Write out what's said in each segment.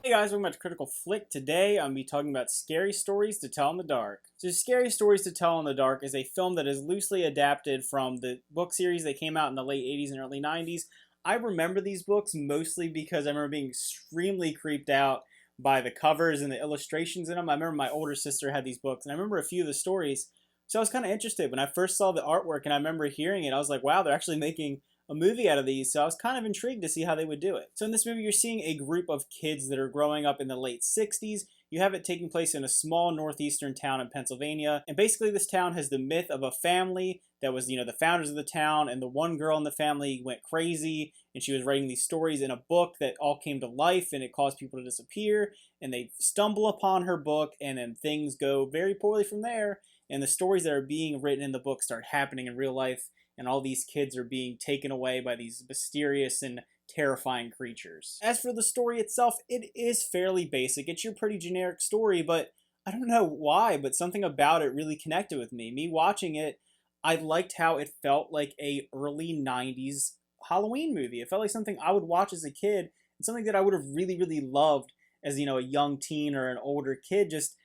Hey guys, welcome back to Critical Flick. Today I'm going to be talking about Scary Stories to Tell in the Dark. So Scary Stories to Tell in the Dark is a film that is loosely adapted from the book series that came out in the late 80s and early 90s. I remember these books mostly because I remember being extremely creeped out by the covers and the illustrations in them. I remember my older sister had these books, and I remember a few of the stories. So I was kind of interested when I first saw the artwork, and I remember hearing it. I was like, wow, they're actually making a movie out of these, so I was kind of intrigued to see how they would do it. So in this movie, you're seeing a group of kids that are growing up in the late 60s. You have it taking place in a small northeastern town in Pennsylvania, and basically this town has the myth of a family that was, the founders of the town, and the one girl in the family went crazy, and she was writing these stories in a book that all came to life, and it caused people to disappear, and they stumble upon her book, and then things go very poorly from there, and the stories that are being written in the book start happening in real life, and all these kids are being taken away by these mysterious and terrifying creatures. As for the story itself, it is fairly basic. It's your pretty generic story, but I don't know why, but something about it really connected with me. Me watching it, I liked how it felt like a early 90s Halloween movie. It felt like something I would watch as a kid, and something that I would have really, really loved as, a young teen or an older kid. Just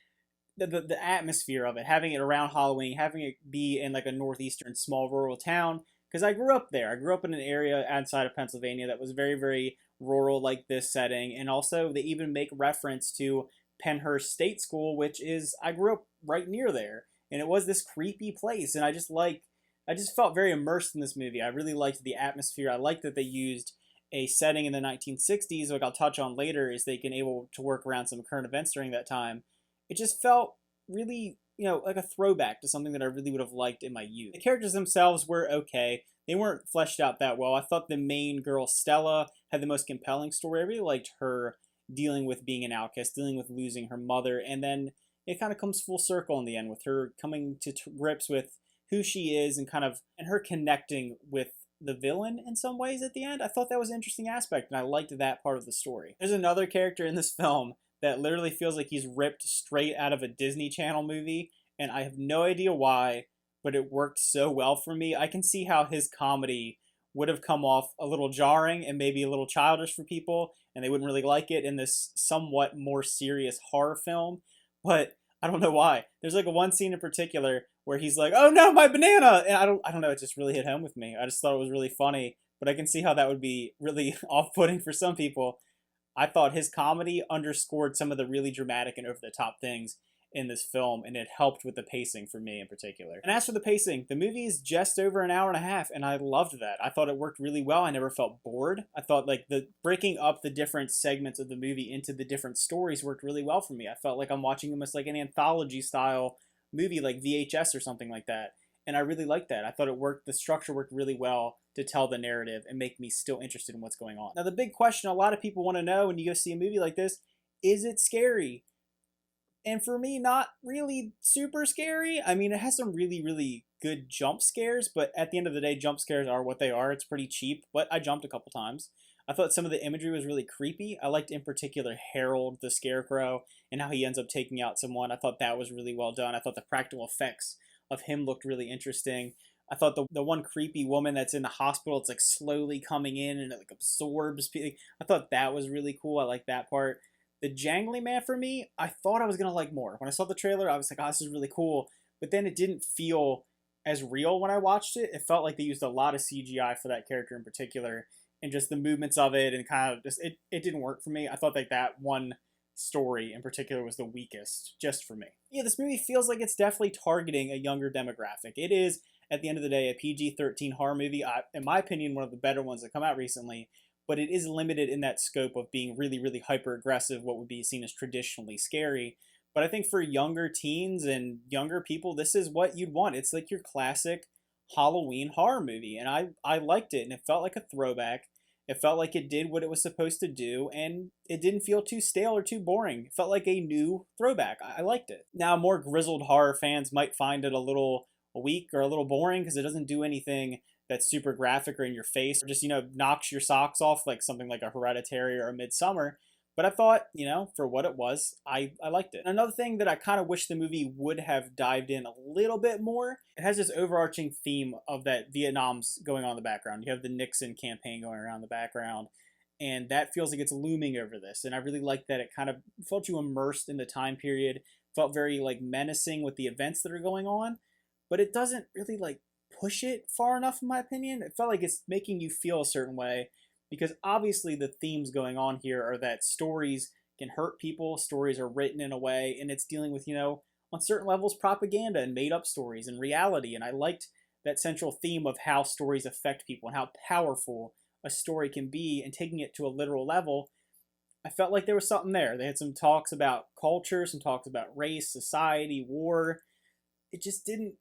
the atmosphere of it, having it around Halloween, having it be in like a northeastern small rural town. Because I grew up there. I grew up in an area outside of Pennsylvania that was very, very rural, like this setting. And also, they even make reference to Pennhurst State School, which is, I grew up right near there. And it was this creepy place. And I just felt very immersed in this movie. I really liked the atmosphere. I liked that they used a setting in the 1960s, like I'll touch on later, is they can able to work around some current events during that time. It just felt really, like a throwback to something that I really would have liked in my youth. The characters themselves were okay. They weren't fleshed out that well. I thought the main girl, Stella, had the most compelling story. I really liked her dealing with being an outcast, dealing with losing her mother, and then it kind of comes full circle in the end with her coming to grips with who she is and her connecting with the villain in some ways at the end. I thought that was an interesting aspect, and I liked that part of the story. There's another character in this film that literally feels like he's ripped straight out of a Disney Channel movie, and I have no idea why, but it worked so well for me. I can see how his comedy would have come off a little jarring and maybe a little childish for people, and they wouldn't really like it in this somewhat more serious horror film, but I don't know why. There's like a one scene in particular where he's like, "Oh no, my banana!" And I don't know, it just really hit home with me. I just thought it was really funny, but I can see how that would be really off-putting for some people. I thought his comedy underscored some of the really dramatic and over the top things in this film, and it helped with the pacing for me in particular. And as for the pacing, the movie is just over an hour and a half, and I loved that. I thought it worked really well. I never felt bored. I thought like the breaking up the different segments of the movie into the different stories worked really well for me. I felt like I'm watching almost like an anthology style movie, like VHS or something like that. And I really liked that. I thought it worked, the structure worked really well to tell the narrative and make me still interested in what's going on. Now, the big question a lot of people want to know when you go see a movie like this, is it scary? And for me, not really super scary. I mean, it has some really, really good jump scares, but at the end of the day, jump scares are what they are. It's pretty cheap, but I jumped a couple times. I thought some of the imagery was really creepy. I liked in particular Harold the Scarecrow and how he ends up taking out someone. I thought that was really well done. I thought the practical effects of him looked really interesting. I thought the one creepy woman that's in the hospital, it's like slowly coming in and it like absorbs people. I thought that was really cool. I like that part. The Jangly Man for me, I thought I was gonna like more. When I saw the trailer, I was like, oh, this is really cool. But then it didn't feel as real when I watched it. It felt like they used a lot of CGI for that character in particular, and just the movements of it, and kind of just it didn't work for me. I thought like that one story in particular was the weakest, just for me. Yeah, this movie feels like it's definitely targeting a younger demographic. It is, at the end of the day, a PG-13 horror movie. In my opinion, one of the better ones that come out recently, but it is limited in that scope of being really, really hyper-aggressive, what would be seen as traditionally scary. But I think for younger teens and younger people, this is what you'd want. It's like your classic Halloween horror movie, and I liked it, and it felt like a throwback. It felt like it did what it was supposed to do, and it didn't feel too stale or too boring. It felt like a new throwback. I liked it. Now, more grizzled horror fans might find it a little weak or a little boring because it doesn't do anything that's super graphic or in your face or just, knocks your socks off like something like a Hereditary or a Midsummer. But I thought, for what it was, I liked it. Another thing that I kind of wish the movie would have dived in a little bit more, it has this overarching theme of that Vietnam's going on in the background. You have the Nixon campaign going around in the background. and that feels like it's looming over this. And I really like that it kind of felt you immersed in the time period, felt very like menacing with the events that are going on, but it doesn't really like push it far enough, in my opinion. It felt like it's making you feel a certain way, because obviously the themes going on here are that stories can hurt people, stories are written in a way, and it's dealing with, on certain levels, propaganda and made up stories and reality. And I liked that central theme of how stories affect people and how powerful a story can be, and taking it to a literal level. I felt like there was something there. They had some talks about culture, some talks about race, society, war. It just didn't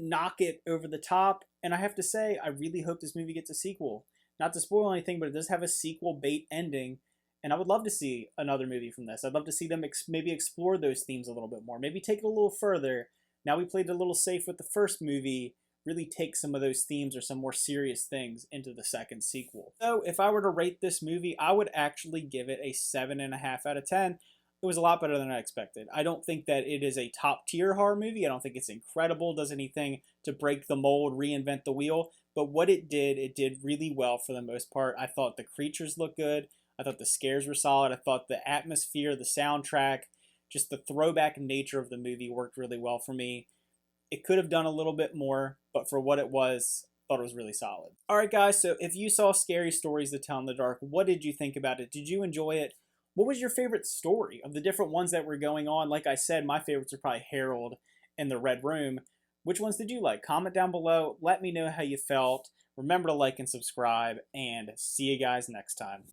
knock it over the top. And I have to say, I really hope this movie gets a sequel. Not to spoil anything, but it does have a sequel bait ending, and I would love to see another movie from this. I'd love to see them maybe explore those themes a little bit more, maybe take it a little further. Now we played a little safe with the first movie, really take some of those themes or some more serious things into the second sequel. So if I were to rate this movie, I would actually give it a 7.5 out of 10. It was a lot better than I expected. I don't think that it is a top tier horror movie. I don't think it's incredible, does anything to break the mold, reinvent the wheel. But what it did really well for the most part. I thought the creatures looked good. I thought the scares were solid. I thought the atmosphere, the soundtrack, just the throwback nature of the movie worked really well for me. It could have done a little bit more, but for what it was, I thought it was really solid. All right, guys, so if you saw Scary Stories to Tell in the Dark, what did you think about it? Did you enjoy it? What was your favorite story of the different ones that were going on? Like I said, my favorites are probably Harold and the Red Room. Which ones did you like? Comment down below. Let me know how you felt. Remember to like and subscribe, and see you guys next time.